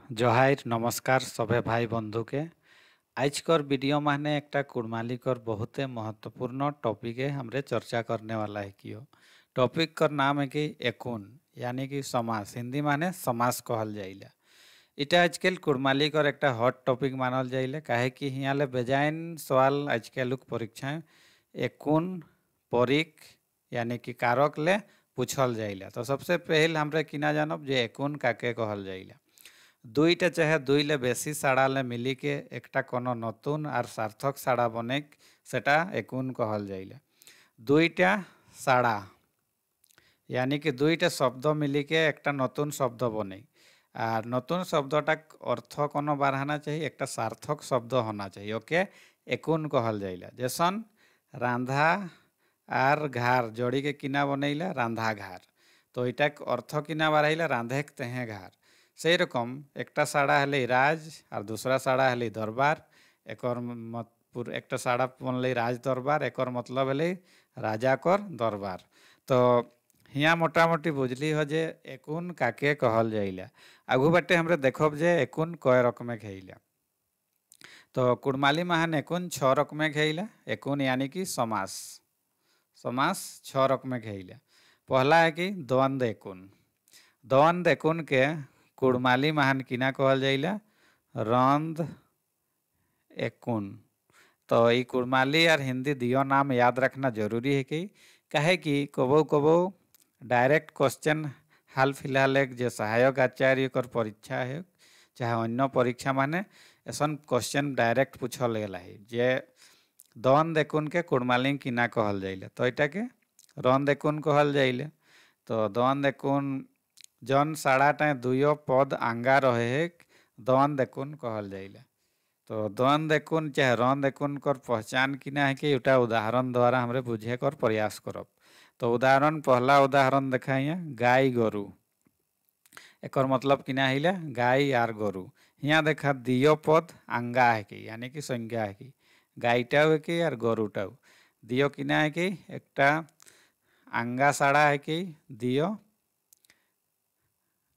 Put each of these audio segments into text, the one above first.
जोहार नमस्कार सभे भाई बंधु के आजकर वीडियो माने एक कुड़मालिकर बहुते महत्वपूर्ण टॉपिक है हमरे चर्चा करने वाला है कि टॉपिक का नाम है कि एकुन यानी कि समास हिंदी माने समास कहल जाइला। इटा आजकल कुड़मालिकर एक हॉट टॉपिक मानल जाइले काहे कि हियाले बेजाइन सवाल आजकल लोग परीक्षा एकुन परिक यानी कि कारक ले पूछल जाइला। तो सबसे पहले हमरे किना जानब जे एकुन काके कहल जाइला। दुईटा चाहे दुईले बेसी साड़ाले मिलिके एकटा कोनो नतून और सार्थक साड़ा बने सेटा एकुन कहल जाइले। दुईटा साड़ा यानी कि दुईटा शब्द मिलिके एकटा नतून शब्द बने और नतून शब्दटा अर्थ कोनो बाढ़ाना चाहिए एक सार्थक शब्द होना चाहिए ओके एकुन कहल जाइला। जैसन रांधा और घार जोड़ी के किना बनैला रांधा घार तो इटा अर्थ किना बाढ़ाइला रांधे तेहे घार। से रकम एकटा साड़ा हले राज और दूसरा साड़ा हले दरबार एक एक साड़ा बनल राज दरबार एक मतलब हले राजा कर दरबार। तो हिया मोटा मोटी बुझली हो जे एकुन काके कहल जाइला। आगू बाटे हमरे देखब जे एकुन कय रकमे घेइला। तो कुड़माली महान एकुन 6 रकमे घेइला। एकुन यानी कि समास समास 6 रकमे घेइला। पहला है कि द्वंद्व एकुन। द्वंद्व एकुन के कुड़माली महान किना कहल जाइला रंध एकुन। तो ये कुड़माली और हिंदी दियो नाम याद रखना जरूरी है कि कहे कि कबो कबो डायरेक्ट क्वेश्चन हाल फिलहाल एक जो सहायक आचार्य कर परीक्षा है चाहे अन्य परीक्षा माने ऐसा क्वेश्चन डायरेक्ट पूछल गया है जे द्वंद्व एकुन के कुड़माली किना कहल जाइले। तो इटा के रंध एकुन कहल जाइले। तो द्वंद्व एकुन जन साड़ाटा दुयो पद आंगा रहे द्वंद्व एकुन कहल जाइले। तो द्वंद्व एकुन चाहे रंध एकुन कर पहचान किना है कि उटा उदाहरण द्वारा हमरे बुझे कर प्रयास करब। तो उदाहरण पहला उदाहरण देखाइए गाय गोरु एक मतलब किना हिला गाय आर गोरु। यहाँ देखा दियो पद आंगा है कि यानी कि संज्ञा है कि गायटाও है कि और गोरुटाও दियो किना है कि एक आंगा साड़ा है कि दियो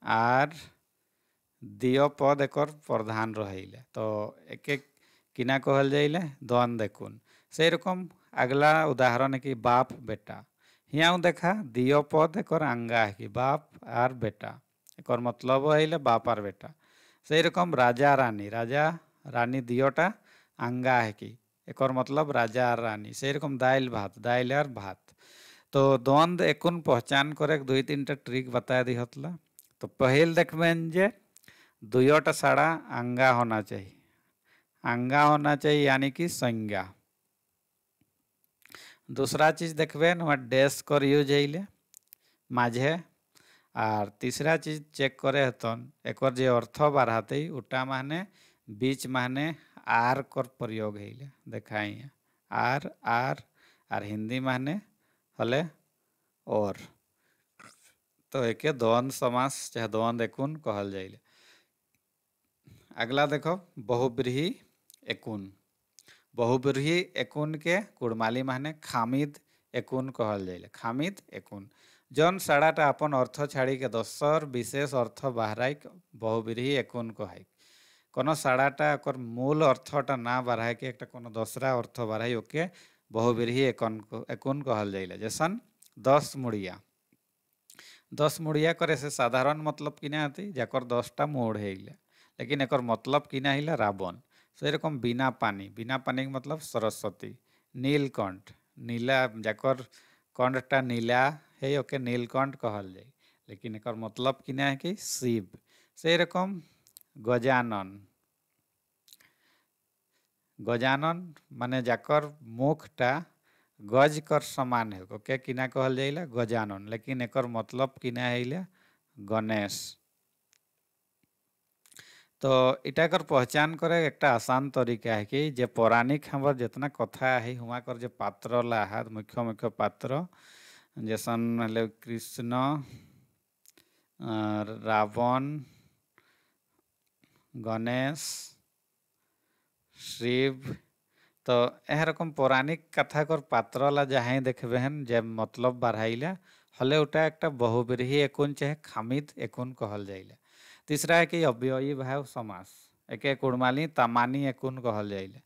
आर दियो पद एक प्रधान रहीले। तो एक एक किना कहल जाइले द्वंद्व एकुन। से रकम अगला उदाहरण है कि बाप बेटा। यहाँ देखा दियो पद एक आंगा है कि बाप आर बेटा एक मतलब है बाप आर बेटा। से रकम राजा रानी दियोटा आंगा है कि एक मतलब राजा आर रानी। से रकम दाइल आर भात। तो द्वंद्व एकुन पहचान करे 2-3टा ट्रिक बता दी हतला। तो पहल देखबें जे दुयोटा साड़ा आंगा होना चाहिए। आंगा होना चाहिए यानी कि संज्ञा। दूसरा चीज देखबें वहाँ डैश कर यूज है माझे। और तीसरा चीज चेक करे हतन एक जे अर्थ बाढ़ाते उटा माने बीच माने आर कर प्रयोग है देखाई आर आर और हिंदी माने हले और। तो एक द्वंद्व समास चाहे द्वंद्व एकुन कहल जाइले। अगला देखो बहुब्रीही एकुन। बहुब्रीही एकुन के कुड़माली माने खामिद एकुन कहल जाइले। खामिद एकुन जन साड़ाटा अपन अर्थ छाड़ी के दोसर विशेष अर्थ बाहराई बहुब्रीही एकुन कहाई। कोनो साड़ाटा ओकर मूल अर्थटा ना बाढ़ाई के एक कोनो दूसरा अर्थ बाढ़ाई ओके बहुब्रीही एकुन कहल जाइले। जैसन 10 मुड़िया 10 मुड़िया करे से साधारण मतलब किना आती जाकर 10टा मोड़ है लेकिन एक मतलब किना हिला रावण। से रकम बिना पानी के मतलब सरस्वती। नीलकंठ नीला जाकर कंठटा नीला है ओके नीलकंठ कहल जाए लेकिन एक मतलब किना है कि शिव। से रकम गजानन गजानन माने जाकर मुखटा गज कर समान है ओके किना कहल जाइला गजानन लेकिन एक मतलब किना है गणेश। तो इटा कर पहचान करे एक आसान तरीका है कि जे पौराणिक हमार जितना कथा है हुआ कर जे पात्र ला मुख्य मुख्य पात्र जैसन कृष्ण रावण गणेश शिव। तो यह रकम पौराणिक कथा कर पात्र ला जहाँ देखबे जे मतलब बढ़ाइला हले उटा एक बहुब्रीही एकुन चाहे खामिद एकुन कहल जाइला। तीसरा है कि अव्ययी भाव समास एके कुड़माली तामानी एकुन कहल जाइले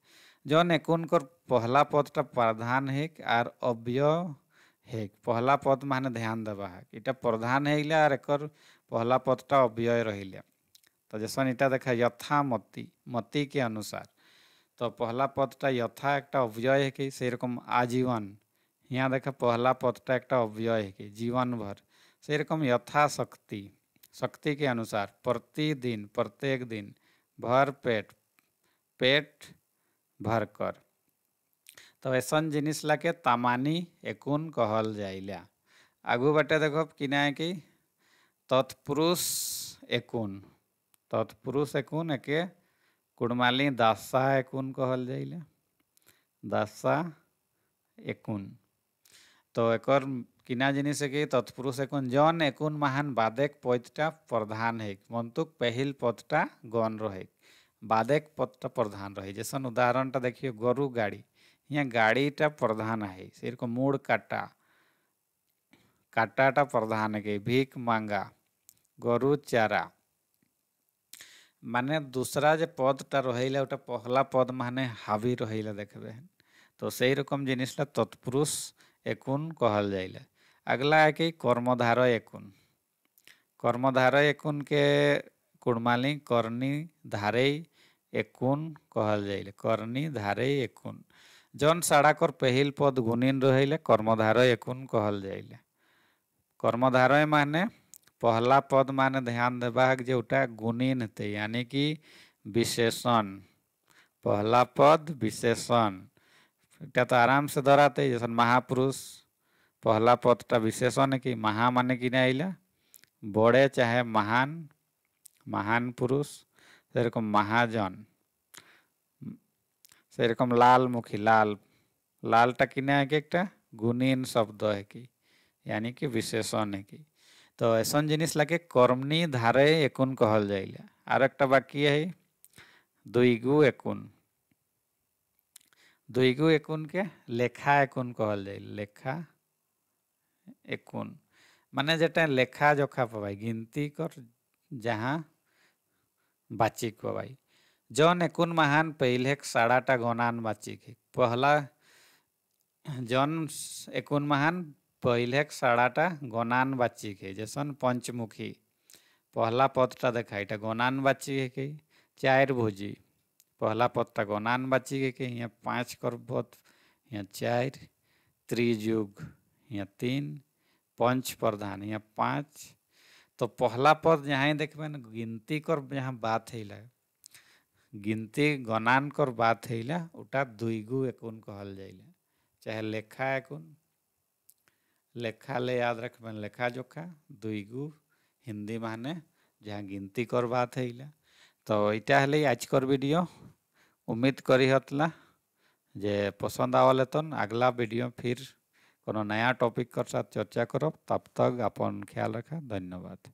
जौन एकुन कर पहला पदटा प्रधान है और अव्यय है पहला पद माने ध्यान देवा है इटा प्रधान है और एकर पहला पदटा अव्यय रहिले तो जैसन इटा देखा यथा मति मति के अनुसार तो पहला पदटा यथा एक अव्यय है कि से रकम आजीवन यहाँ देखा पहला पदटा एक अव्यय है कि जीवन भर से रकम यथा शक्ति शक्ति के अनुसार प्रतिदिन प्रत्येक दिन भर पेट पेट भर कर तो ऐसा जिनिस लाके तामानी एकुन कहल जाइला आगू बाटे देखो किना है कि तत्पुरुष एकुन एके कुड़माली दासा एकुन कहल जाइला दासा एकुन तो एकर किना जिनिस है कि तत्पुरुष एकुन जौन एकुन महान बादेक पदटा प्रधान है मंतुक पहिल पदटा गौन रहे बादेक पदटा प्रधान रहे जैसन उदाहरणटा देखिए गरु गाड़ी यहाँ गाड़ीटा प्रधान है सेरकम मूड काटाटा प्रधान है कि भीख मांगा गरु चारा माने दूसरा जे पदटा रहिला उटा पहला पद माने हावी रहिला देखबे तो सही रकम जिनिसला तत्पुरुष एकुन कहल जाइला अगला है कि कर्मधारय एकुन के कुड़माली करनी धारे एकुन कहल जाइले करनी धारे एकुन जौन साड़ाकर पहिल पद गुणीन रहिले कर्मधारय एकुन कहल जाइले कर्मधारय माने पहला पद माने ध्यान देबाक जे उटा गुणीन थे यानी कि विशेषण पहला पद विशेषण इटा तो आराम से धराते जैसे महापुरुष पहला पदटा विशेषण है कि महा माने कि आइला बड़े चाहे महान पुरुष सेरकम महाजन सेरकम लाल मुखी लालटा किना है कि एक गुणीन शब्द है कि यानी कि विशेषण है कि तो ऐसा जिनिस लाके कर्मनी धारे एकुन कहल जाइला और एक बाकी है दुईगु एकुन के लेखा एकुन कहल जाइला लेखा एकुन माने जेटा लेखा जोखा पवाई गिनती कर जहाँ बाचिक पवाई जौन एकुन महान पहले साड़ाटा गणान बाचिक है पहला जौन एकुन महान पहले साड़ाटा गणान बाचिक है जैसन पंचमुखी पहला पदटा देखा इटा गणान बाचिक है कि चार भुजी पहला पदटा गणान बाचिक है कि यहाँ 5 कर पद यहाँ 4 त्रिजुग यहाँ 3 पंच प्रधान यहाँ 5 तो पहला पद जहाँ देखबे ना गिनती कर जहाँ बात है गिनती गणान कर बात है उटा दुईगु एकुन कहल जाइला चाहे लेखा एकुन लेखा ले याद रखबे लेखा जोखा दुईगु हिंदी माने जहाँ गिनती कर बात है तो इटा है आज कर वीडियो उम्मीद करी हतला जे पसंद आवले तो अगला वीडियो फिर कोनो नया टॉपिक कर साथ चर्चा करब तब तक अपन ख्याल रखा धन्यवाद।